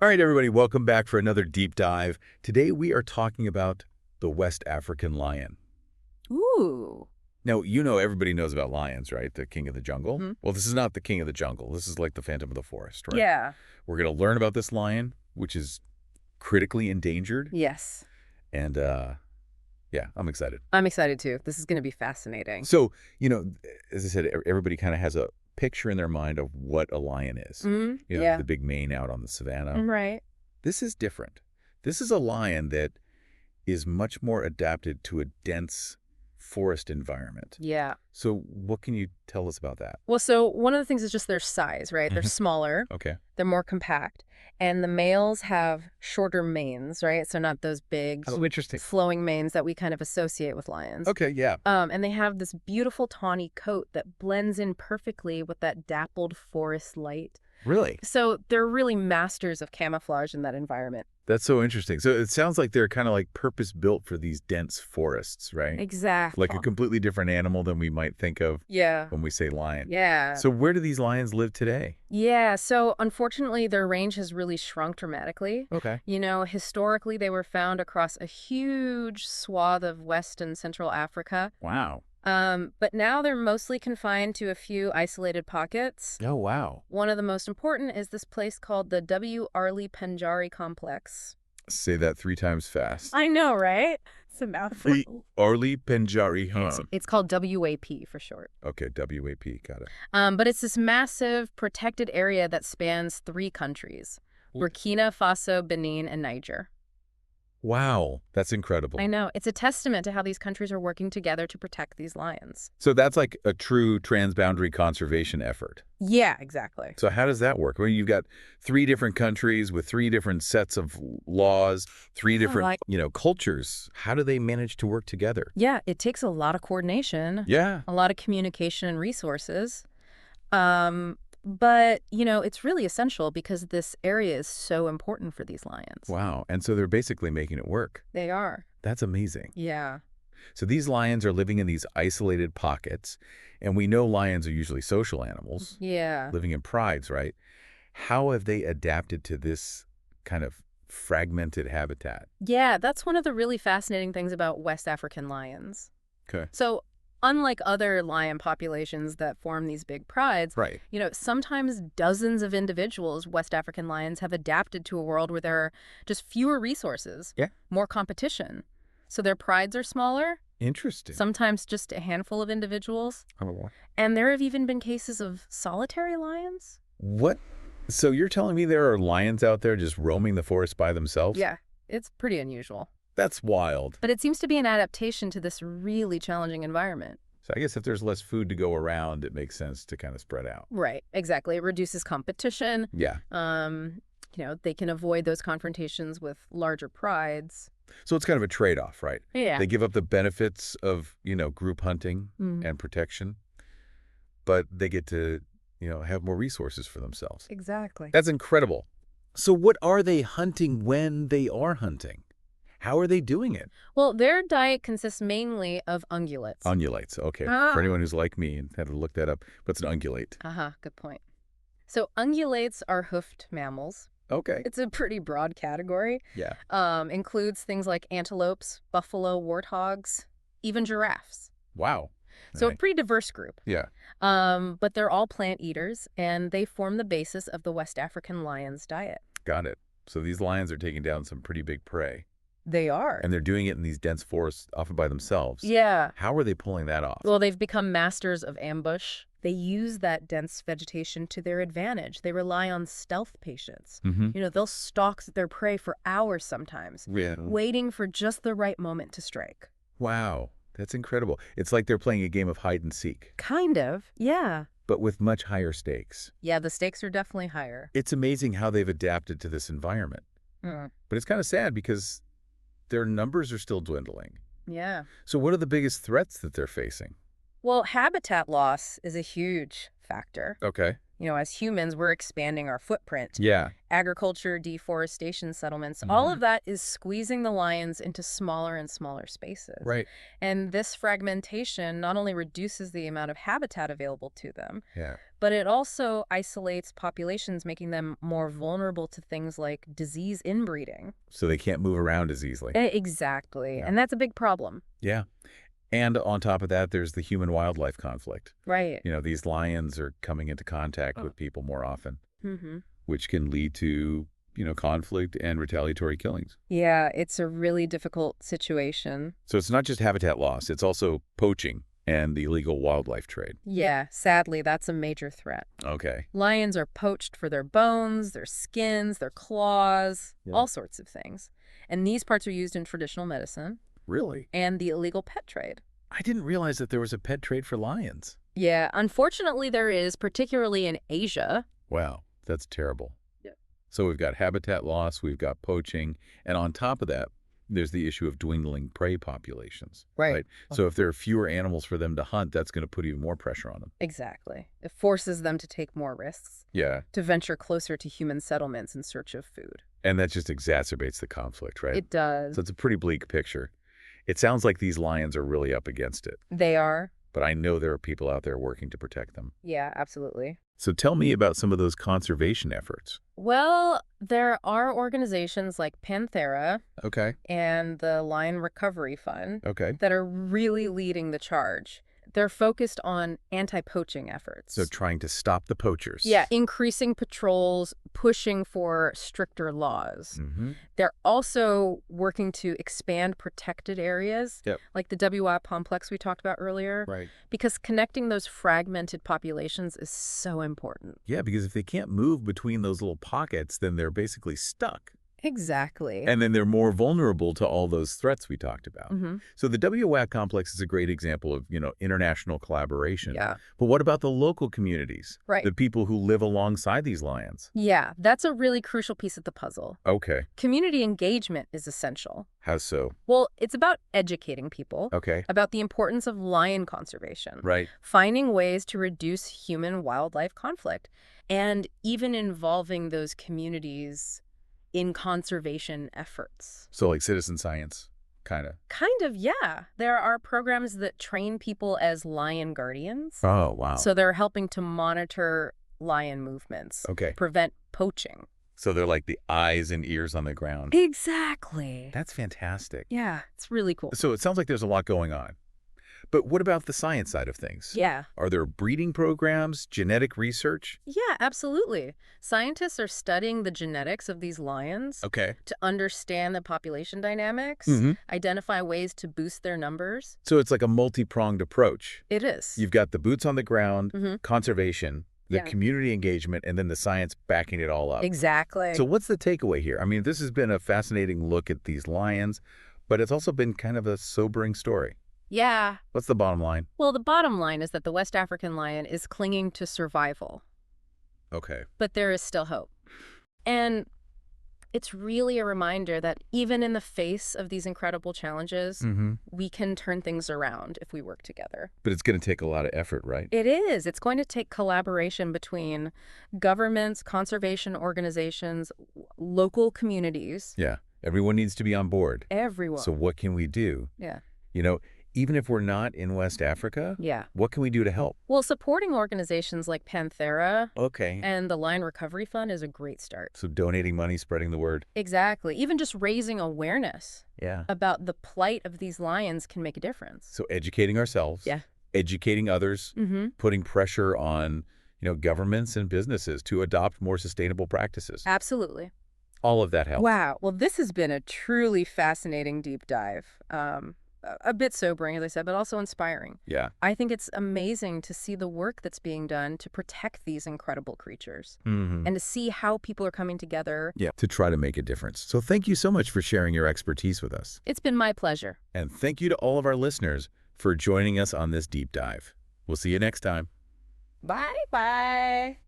All right, everybody, welcome back for another deep dive. Today we are talking about the West African lion. Ooh. Now, everybody knows about lions, right? The king of the jungle. Hmm. Well, this is not the king of the jungle. This is like the phantom of the forest, right? Yeah. We're going to learn about this lion, which is critically endangered. Yes. And, yeah, I'm excited. I'm excited too. This is going to be fascinating. So, as I said, everybody kind of has a picture in their mind of what a lion is. Yeah. The big mane out on the savannah. Right. This is different. This is a lion that is much more adapted to a dense forest environment. Yeah. So what can you tell us about that? Well, so one of the things is just their size, right? They're smaller. Okay. They're more compact. And the males have shorter manes, right? So not those big Oh, interesting. flowing manes that we kind of associate with lions. Okay, yeah. And they have this beautiful tawny coat that blends in perfectly with that dappled forest light. Really? So they're really masters of camouflage in that environment. That's so interesting. So it sounds like they're kind of like purpose-built for these dense forests, right? Exactly. Like a completely different animal than we might think of Yeah. when we say lion. Yeah. So where do these lions live today? Yeah, so unfortunately, their range has really shrunk dramatically. Okay. Historically, they were found across a huge swath of West and Central Africa. Wow. But now they're mostly confined to a few isolated pockets. Oh, wow. One of the most important is this place called the W. Arley Penjari Complex. Say that 3 times fast. I know, right? It's a mouthful. Arley Penjari, huh? It's called WAP for short. Okay, WAP, got it. But it's this massive protected area that spans 3 countries, Burkina Faso, Benin, and Niger. Wow, that's incredible. I know. It's a testament to how these countries are working together to protect these lions. So that's like a true transboundary conservation effort. Yeah, exactly. So how does that work? Well, you've got 3 different countries with 3 different sets of laws, 3 different, cultures. How do they manage to work together? Yeah, it takes a lot of coordination, Yeah. a lot of communication and resources. But, it's really essential because this area is so important for these lions. Wow. And so they're basically making it work. They are. That's amazing. Yeah. So these lions are living in these isolated pockets, and we know lions are usually social animals, Yeah. living in prides, right? How have they adapted to this kind of fragmented habitat? Yeah, that's one of the really fascinating things about West African lions. Okay. So, unlike other lion populations that form these big prides, Right. Sometimes dozens of individuals, West African lions, have adapted to a world where there are just fewer resources, Yeah. more competition. So their prides are smaller, Interesting. sometimes just a handful of individuals. Oh, And there have even been cases of solitary lions. what? So you're telling me there are lions out there just roaming the forest by themselves? Yeah, it's pretty unusual. That's wild. But it seems to be an adaptation to this really challenging environment. So I guess if there's less food to go around, it makes sense to kind of spread out. Right, exactly. It reduces competition. Yeah. They can avoid those confrontations with larger prides. So it's kind of a trade-off, right? Yeah. They give up the benefits of, group hunting and protection, but they get to, have more resources for themselves. Exactly. That's incredible. So what are they hunting when they are hunting? How are they doing it? Well, their diet consists mainly of ungulates. Ungulates. Okay. Ah. For anyone who's like me and had to look that up, what's an ungulate? Good point. So ungulates are hoofed mammals. Okay. It's a pretty broad category. Yeah. Includes things like antelopes, buffalo, warthogs, even giraffes. Wow. So Right. a pretty diverse group. Yeah. But they're all plant eaters, and they form the basis of the West African lion's diet. Got it. So these lions are taking down some pretty big prey, They are. and they're doing it in these dense forests often by themselves. Yeah. How are they pulling that off? Well, they've become masters of ambush. They use that dense vegetation to their advantage. They rely on stealth patience. They'll stalk their prey for hours sometimes, Yeah. waiting for just the right moment to strike. Wow. That's incredible. It's like they're playing a game of hide and seek, Kind of, yeah. but with much higher stakes. Yeah, the stakes are definitely higher. It's amazing how they've adapted to this environment. Mm. But it's kind of sad because their numbers are still dwindling. Yeah. So what are the biggest threats that they're facing? Well, habitat loss is a huge factor. Okay. As humans, we're expanding our footprint. Yeah. Agriculture, deforestation, settlements, all of that is squeezing the lions into smaller and smaller spaces. Right. And this fragmentation not only reduces the amount of habitat available to them, Yeah. but it also isolates populations, making them more vulnerable to things like disease inbreeding. So they can't move around as easily. Exactly. Yeah. And that's a big problem. Yeah. And on top of that, there's the human-wildlife conflict. Right. These lions are coming into contact with people more often, Mm-hmm. which can lead to, conflict and retaliatory killings. Yeah, it's a really difficult situation. So it's not just habitat loss, it's also poaching and the illegal wildlife trade. Yeah, sadly, that's a major threat. Okay. Lions are poached for their bones, their skins, their claws, all sorts of things. And these parts are used in traditional medicine. Really? And the illegal pet trade. I didn't realize that there was a pet trade for lions. Yeah, unfortunately there is, particularly in Asia. Wow, that's terrible. Yeah. So we've got habitat loss, we've got poaching, and on top of that, there's the issue of dwindling prey populations. Right. So if there are fewer animals for them to hunt, that's going to put even more pressure on them. Exactly. It forces them to take more risks. Yeah. To venture closer to human settlements in search of food. And that just exacerbates the conflict, right? It does. So it's a pretty bleak picture. It sounds like these lions are really up against it. They are. But I know there are people out there working to protect them. Yeah, absolutely. So tell me about some of those conservation efforts. Well, there are organizations like Panthera Okay. and the Lion Recovery Fund Okay. that are really leading the charge. They're focused on anti-poaching efforts. So trying to stop the poachers. Yeah, increasing patrols, pushing for stricter laws. Mm-hmm. They're also working to expand protected areas, like the WI complex we talked about earlier, Right. because connecting those fragmented populations is so important. Yeah, because if they can't move between those little pockets, then they're basically stuck. Exactly. And then they're more vulnerable to all those threats we talked about. Mm-hmm. So the WWAC complex is a great example of, international collaboration. Yeah. But what about the local communities? Right. The people who live alongside these lions? Yeah, that's a really crucial piece of the puzzle. Okay. Community engagement is essential. How so? Well, it's about educating people about the importance of lion conservation. Right. Finding ways to reduce human-wildlife conflict, and even involving those communities in conservation efforts. So like citizen science, kind of? Kind of, yeah. There are programs that train people as lion guardians. Oh, wow. So they're helping to monitor lion movements, prevent poaching. So they're like the eyes and ears on the ground. Exactly. That's fantastic. Yeah, it's really cool. So it sounds like there's a lot going on. But what about the science side of things? Yeah. Are there breeding programs, genetic research? Yeah, absolutely. Scientists are studying the genetics of these lions to understand the population dynamics, identify ways to boost their numbers. So it's like a multi-pronged approach. It is. You've got the boots on the ground, conservation, the community engagement, and then the science backing it all up. Exactly. So what's the takeaway here? I mean, this has been a fascinating look at these lions, but it's also been kind of a sobering story. Yeah. What's the bottom line? Well, the bottom line is that the West African lion is clinging to survival. Okay. But there is still hope. And it's really a reminder that even in the face of these incredible challenges, we can turn things around if we work together. But it's going to take a lot of effort, right? It is. It's going to take collaboration between governments, conservation organizations, local communities. Yeah. Everyone needs to be on board. Everyone. So what can we do? Yeah. Even if we're not in West Africa, what can we do to help? Well, supporting organizations like Panthera Okay. and the Lion Recovery Fund is a great start. So donating money, spreading the word. Exactly. Even just raising awareness about the plight of these lions can make a difference. So educating ourselves, educating others, putting pressure on, governments and businesses to adopt more sustainable practices. Absolutely. All of that helps. Wow. Well, this has been a truly fascinating deep dive. A bit sobering, as I said, but also inspiring. Yeah. I think it's amazing to see the work that's being done to protect these incredible creatures and to see how people are coming together. Yeah, to try to make a difference. So thank you so much for sharing your expertise with us. It's been my pleasure. And thank you to all of our listeners for joining us on this deep dive. We'll see you next time. Bye-bye.